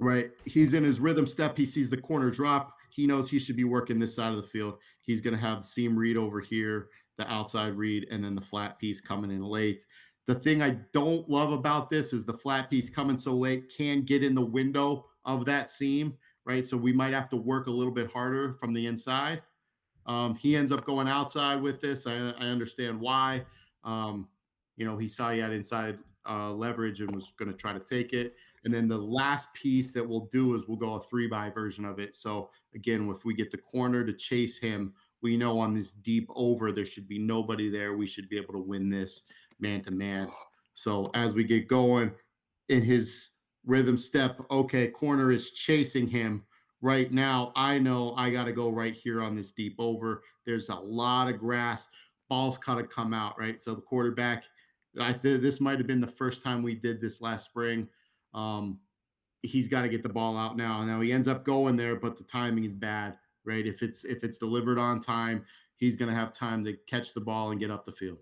right, he's in his rhythm step. He sees the corner drop. He knows he should be working this side of the field. He's going to have the seam read over here, the outside read, and then the flat piece coming in late. The thing I don't love about this is the flat piece coming so late can get in the window of that seam, right? So we might have to work a little bit harder from the inside. He ends up going outside with this. I understand why. Um, he saw he had inside leverage and was going to try to take it. And then the last piece that we'll do is we'll go a 3-by version of it. So again, if we get the corner to chase him, we know on this deep over, there should be nobody there. We should be able to win this man to man. So as we get going in his rhythm step, okay, corner is chasing him right now. I know I got to go right here on this deep over. There's a lot of grass. Ball's got to come out, right? So the quarterback, this might have been the first time we did this last spring. Um, he's got to get the ball out now. Now he ends up going there, but the timing is bad, right? If it's delivered on time, he's going to have time to catch the ball and get up the field.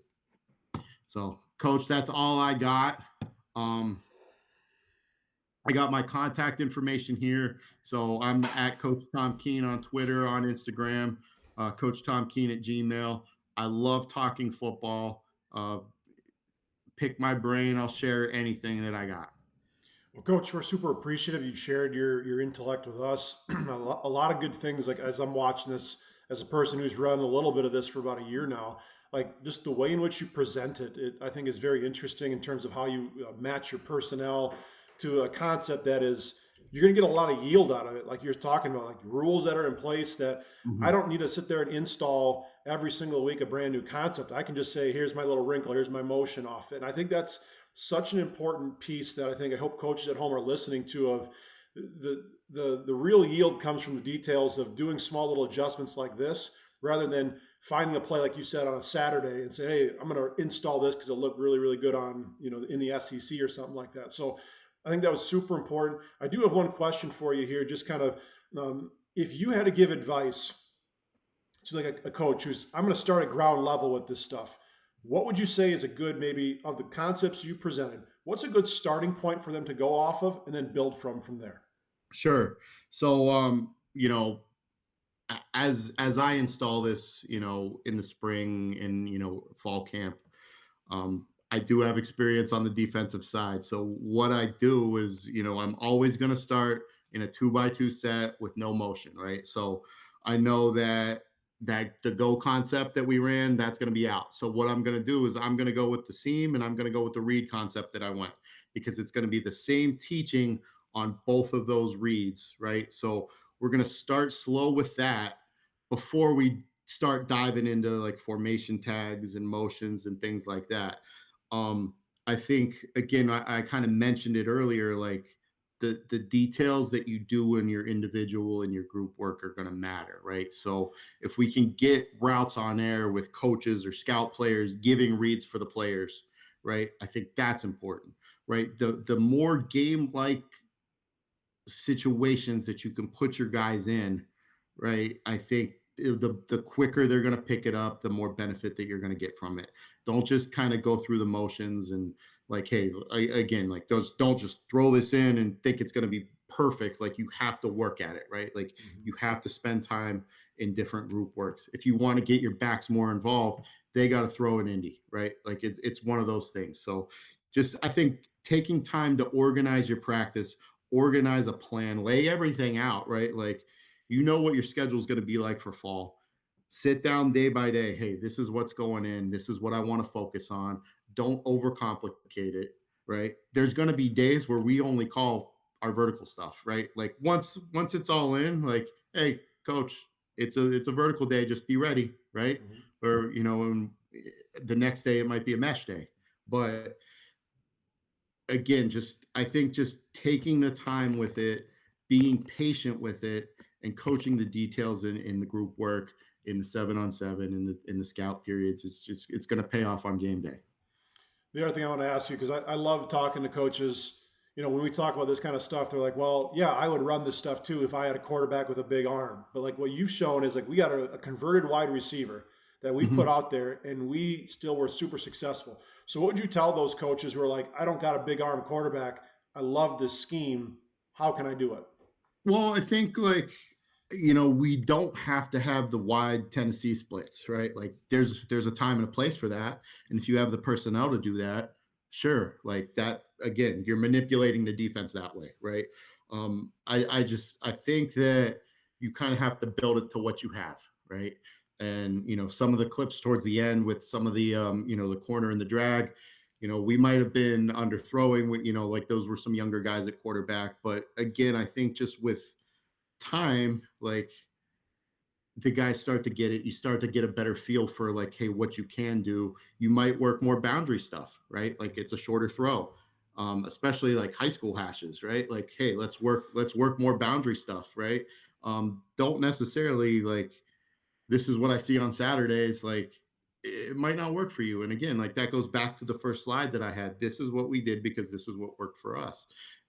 So, coach, that's all I got. I got my contact information here. So I'm at Coach Tom Keane on Twitter, on Instagram, Coach Tom Keane at Gmail. I love talking football. Pick my brain. I'll share anything that I got. Well, Coach, we're super appreciative you shared your intellect with us. A lot of good things. Like as I'm watching this, as a person who's run a little bit of this for about a year now, like just the way in which you present it, I think is very interesting in terms of how you match your personnel to a concept that is you're going to get a lot of yield out of it. Like you're talking about, like rules that are in place that I Mhm. don't need to sit there and install every single week a brand new concept. I can just say, here's my little wrinkle, here's my motion off it. And I think that's such an important piece that I hope coaches at home are listening to of the real yield comes from the details of doing small little adjustments like this rather than finding a play like you said on a Saturday and say, hey, I'm going to install this because it'll look really, really good on, in the SEC or something like that. So I think that was super important. I do have one question for you here, just kind of if you had to give advice to like a coach who's I'm going to start at ground level with this stuff. What would you say is a good maybe of the concepts you presented? What's a good starting point for them to go off of and then build from there? Sure. So, as I install this, in the spring and fall camp, I do have experience on the defensive side. So what I do is, I'm always going to start in a 2-by-2 set with no motion, right? So I know that the go concept that we ran, that's going to be out. So what I'm going to do is I'm going to go with the seam and I'm going to go with the read concept that I went because it's going to be the same teaching on both of those reads, right? So we're going to start slow with that before we start diving into like formation tags and motions and things like that. Um, I think again, I kind of mentioned it earlier, like the details that you do in your individual and your group work are going to matter, right? So if we can get routes on air with coaches or scout players giving reads for the players, right? I think that's important, right? The more game like situations that you can put your guys in, right? I think the quicker they're going to pick it up, the more benefit that you're going to get from it. Don't just kind of go through the motions and like, hey, again, like those, don't just throw this in and think it's going to be perfect. Like you have to work at it, right? Like Mm-hmm. you have to spend time in different group works. If you want to get your backs more involved, they got to throw an indie, right? Like it's one of those things. So just I think taking time to organize your practice, organize a plan, lay everything out, right? Like, you know what your schedule is going to be like for fall. Sit down day by day. Hey, this is what's going in. This is what I want to focus on. Don't overcomplicate it, right? There's going to be days where we only call our vertical stuff, right? Like once it's all in, like, hey, coach, it's a vertical day. Just be ready, right? Mhm. Or and the next day it might be a mesh day, but again, just I think just taking the time with it, being patient with it, and coaching the details in the group work, in the 7-on-7, in the scout periods, it's going to pay off on game day. The other thing I want to ask you, because I love talking to coaches, when we talk about this kind of stuff, they're like, well, yeah, I would run this stuff too if I had a quarterback with a big arm. But like what you've shown is like we got a converted wide receiver that we've put Mhm. out there and we still were super successful. So what would you tell those coaches who are like, I don't got a big arm quarterback. I love this scheme. How can I do it? Well, I think like we don't have to have the wide Tennessee splits, right? Like there's a time and a place for that, and if you have the personnel to do that, sure. Like that again, you're manipulating the defense that way, right? I think that you kind of have to build it to what you have, right? And some of the clips towards the end with some of the the corner and the drag. We might have been underthrowing with, like those were some younger guys at quarterback. But again, I think just with time, like the guys start to get it. You start to get a better feel for like, hey, what you can do. You might work more boundary stuff, right? Like it's a shorter throw, especially like high school hashes, right? Like, hey, let's work more boundary stuff, right? Don't necessarily like this is what I see on Saturdays. Like it might not work for you. And again, like that goes back to the first slide that I had. This is what we did because this is what worked for us.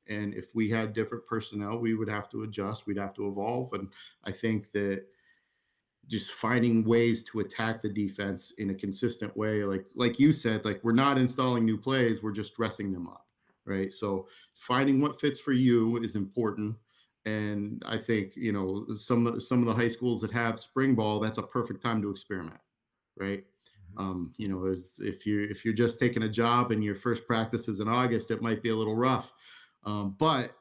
And if we had different personnel, we would have to adjust, we'd have to evolve. And I think that just finding ways to attack the defense in a consistent way, like you said, like we're not installing new plays, we're just dressing them up, right? So finding what fits for you is important. And I think some of the high schools that have spring ball, that's a perfect time to experiment, right? If you're just taking a job and your first practice is in August, it might be a little rough. But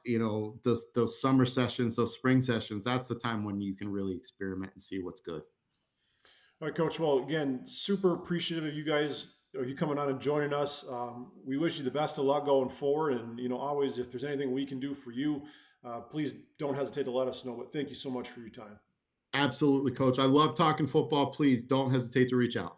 those summer sessions, those spring sessions, that's the time when you can really experiment and see what's good. All right, Coach. Well, again, super appreciative of you guys or you coming on and joining us. We wish you the best of luck going forward, and always if there's anything we can do for you, please don't hesitate to let us know. But thank you so much for your time. Absolutely, coach. I love talking football. Please don't hesitate to reach out.